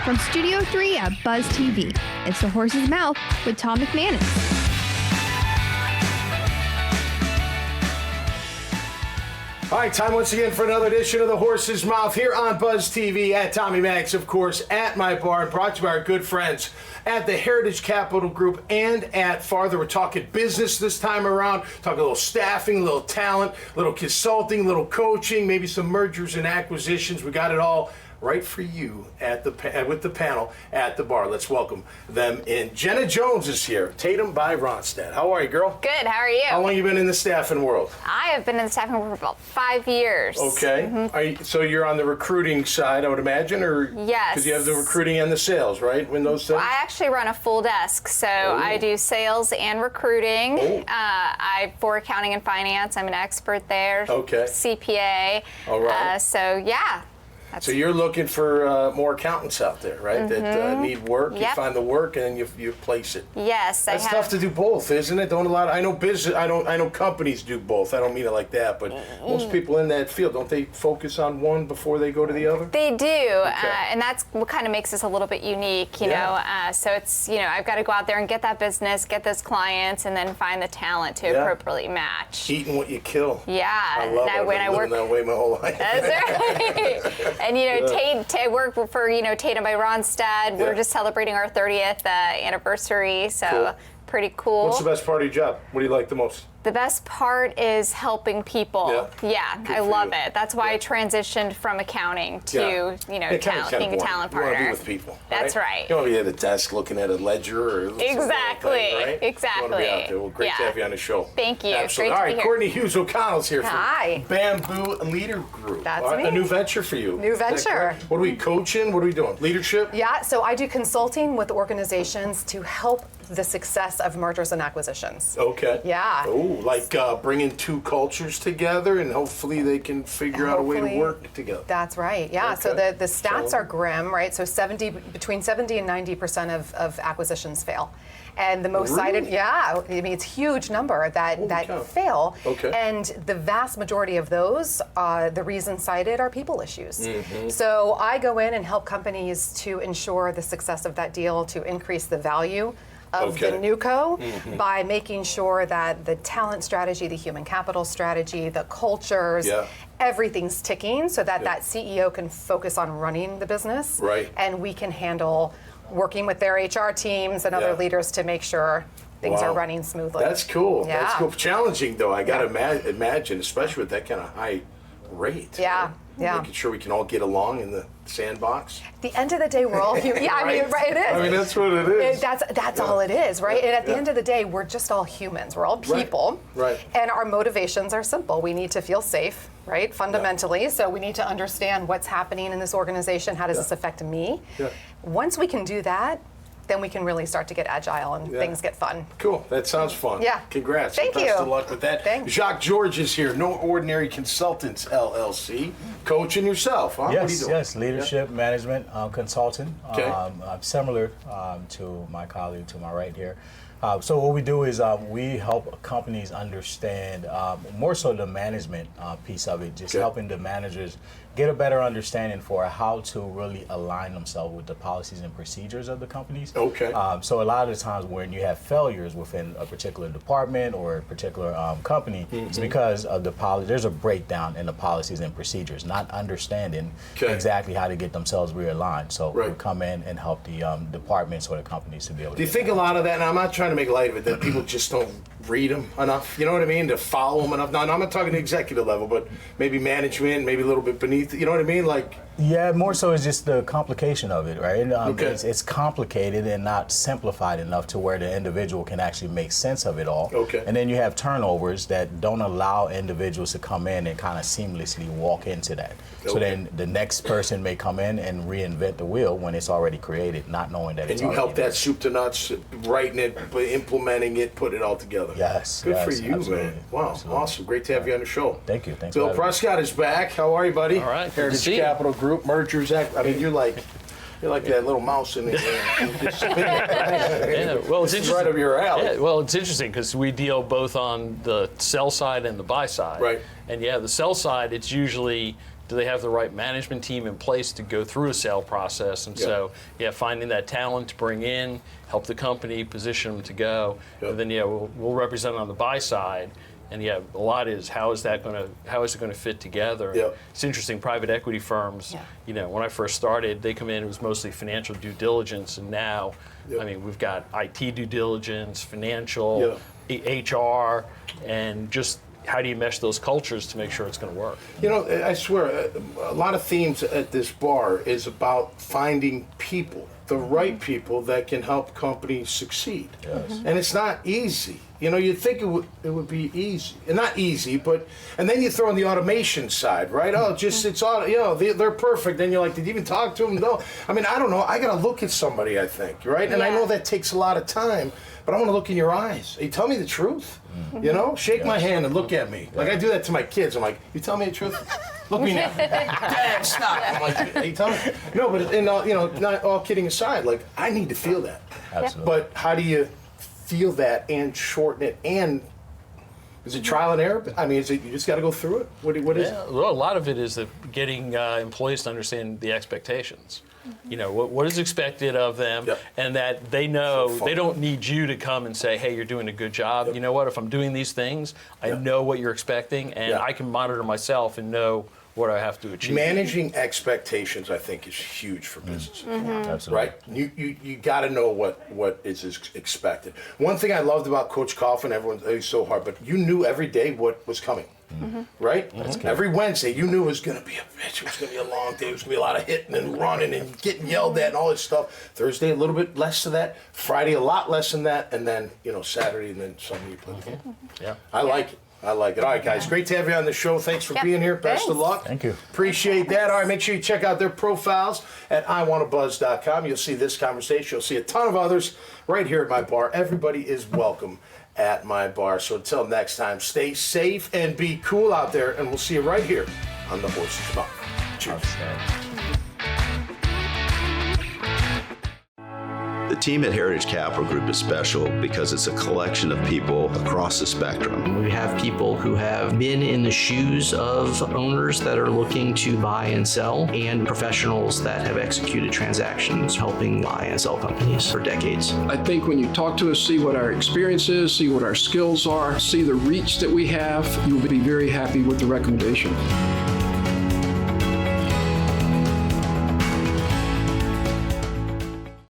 From Studio 3 at Buzz TV, it's The Horse's Mouth with Tom McManus. All right, time once again for another edition of The Horse's Mouth here on Buzz TV at Tommy Max, of course, at my bar, and brought to you by our good friends at the Heritage Capital Group and at Farther. We're talking business this time around, talking a little staffing, a little talent, a little consulting, a little coaching, maybe some mergers and acquisitions. We got it all right for you at with the panel at the bar. Let's welcome them in. Jenna Jones is here, Tatum by Ronstadt. How are you, girl? Good, how are you? How long you been in the staffing world? I have been in the staffing world for about 5 years. Okay. Mm-hmm. So you're on the recruiting side, I would imagine, or? Yes. Because you have the recruiting and the sales, right? When those things? I actually run a full desk, so I do sales and recruiting. For accounting and finance, I'm an expert there. Okay. CPA. All right. So yeah. So you're looking for more accountants out there, right? That need work. Yep. You find the work and then you place it. Yes, That's tough to do both, isn't it? I know business. I know companies do both. I don't mean it like that, but most people in that field, don't they focus on one before they go to the other? They do, and that's what kind of makes us a little bit unique, you know. So it's, I've got to go out there and get that business, get those clients, and then find the talent to appropriately match. Eating what you kill. Yeah. I love it. I've been living that way my whole life. That's right. And I work for Tatum by Ronstadt. We're just celebrating our 30th anniversary, so pretty cool. What's the best part of your job? What do you like the most? The best part is helping people. Yeah, I love it. That's why I transitioned from accounting to being a talent partner. You want to be with people. That's right. You don't want to be at a desk looking at a ledger or exactly. Thing, right? Exactly. You want to be out there. Well, great to have you on the show. Thank you. Absolutely. Great All to right, be here. Courtney Hughes-O'Connell's here Hi. from Bamboo Leader Group. That's me. A new venture for you. New venture. What are we coaching? What are we doing? Leadership? Yeah, so I do consulting with organizations to help the success of mergers and acquisitions. Okay. Yeah. Oh, like bringing two cultures together and hopefully they can figure out a way to work together. That's right. Yeah. Okay. So the stats are grim, right? So between 70 and 90% of acquisitions fail. And the most cited, I mean, it's a huge number that fail. Okay. And the vast majority of those, the reasons cited are people issues. So I go in and help companies to ensure the success of that deal, to increase the value of the NewCo by making sure that the talent strategy, the human capital strategy, the cultures, everything's ticking so that that CEO can focus on running the business. Right. And we can handle working with their HR teams and other leaders to make sure things are running smoothly. That's cool. Yeah. That's cool. Challenging, though, I got to imagine, especially with that kind of high rate. Yeah. Right? Yeah. Making sure we can all get along in the sandbox. At the end of the day, we're all human. Yeah, I mean, it is. I mean, that's what it is. That's all it is, right? And at the end of the day, we're just all humans. We're all people. Right. And our motivations are simple. We need to feel safe, right? Fundamentally. So we need to understand what's happening in this organization. How does this affect me? Once we can do that, then we can really start to get agile and things get fun. Cool. That sounds fun. Yeah. Congrats. Thank you. Best of luck with that. Thanks. Jacques George is here. No Ordinary Consultants, LLC. Coaching yourself, huh? What are you doing? Yes. Leadership, management, consulting. Okay. Similar to my colleague to my right here. So what we do is we help companies understand more so the management piece of it, just helping the managers get a better understanding for how to really align themselves with the policies and procedures of the companies. Okay. So a lot of the times when you have failures within a particular department or a particular company, it's because of there's a breakdown in the policies and procedures, not understanding exactly how to get themselves realigned. So we come in and help the departments or the companies to be able to Do you think a lot of that, and I'm not trying to make light of it, that people just don't read them enough, you know what I mean, to follow them enough? No, I'm not talking executive level, but maybe management, maybe a little bit beneath, you know what I mean? Like, yeah, more so it's just the complication of it, right? It's complicated and not simplified enough to where the individual can actually make sense of it all. Okay. And then you have turnovers that don't allow individuals to come in and kind of seamlessly walk into that. So then the next person may come in and reinvent the wheel when it's already created, not knowing that it's and you already help that soup to nuts, writing it, implementing it, put it all together. Yes. Good for yes, you, absolutely. man. Wow, Absolutely. awesome. Great to have you on the show. Thank you. Thanks Bill for having me. Prescott is back. How are you, buddy? All right, good to Heritage see you. Capital Group, Mergers Act. I mean, you're like that little mouse in there. Yeah, well, it's This is interesting. right up your alley. Yeah, well, it's interesting because we deal both on the sell side and the buy side. Right. And the sell side, it's usually do they have the right management team in place to go through a sale process? And so, finding that talent to bring in, help the company position them to go, and then we'll represent on the buy side. And a lot is how is it going to fit together? Yep. It's interesting. Private equity firms, when I first started, they come in, it was mostly financial due diligence, and now, I mean, we've got IT due diligence, financial, HR, and just how do you mesh those cultures to make sure it's going to work? I swear, a lot of themes at this bar is about finding people, the right people that can help companies succeed. Yes. And it's not easy. You'd think it would be easy. And not easy, and then you throw in the automation side, right? Oh, it's all, they're perfect. Then you're like, did you even talk to them? No. I mean, I don't know. I got to look at somebody, I think, right? And I know that takes a lot of time, but I want to look in your eyes. You tell me the truth. Shake my hand and look at me. Like I do that to my kids. I'm like, you tell me the truth? Look me now. Dad, stop. I'm like, you tell me. No, but not all kidding aside, like I need to feel that. Absolutely. But how do you feel that and shorten it? And is it trial and error? I mean, is it you just got to go through it? What is it? Well, a lot of it is that getting employees to understand the expectations. What is expected of them, and that they know they don't need you to come and say, hey, you're doing a good job. You know what, if I'm doing these things, I know what you're expecting, and I can monitor myself and know what I have to achieve. Managing expectations, I think, is huge for businesses. Absolutely. Right? You got to know what is expected. One thing I loved about Coach Coughlin, he's so hard, but you knew every day what was coming. Right? Every Wednesday, you knew it was going to be a bitch. It was going to be a long day. It was going to be a lot of hitting and running and getting yelled at and all this stuff. Thursday, a little bit less of that. Friday, a lot less than that. And then, Saturday, and then Sunday, you play the game. Yeah. I like it. All right, guys. Great to have you on the show. Thanks for being here. Best of luck. Thank you. Appreciate that. All right, make sure you check out their profiles at iwantabuzz.com. You'll see this conversation. You'll see a ton of others right here at my bar. Everybody is welcome at my bar. So until next time, stay safe and be cool out there, and we'll see you right here on the Horse's Mouth. Cheers. The team at Heritage Capital Group is special because it's a collection of people across the spectrum. We have people who have been in the shoes of owners that are looking to buy and sell, and professionals that have executed transactions helping buy and sell companies for decades. I think when you talk to us, see what our experience is, see what our skills are, see the reach that we have, you'll be very happy with the recommendation.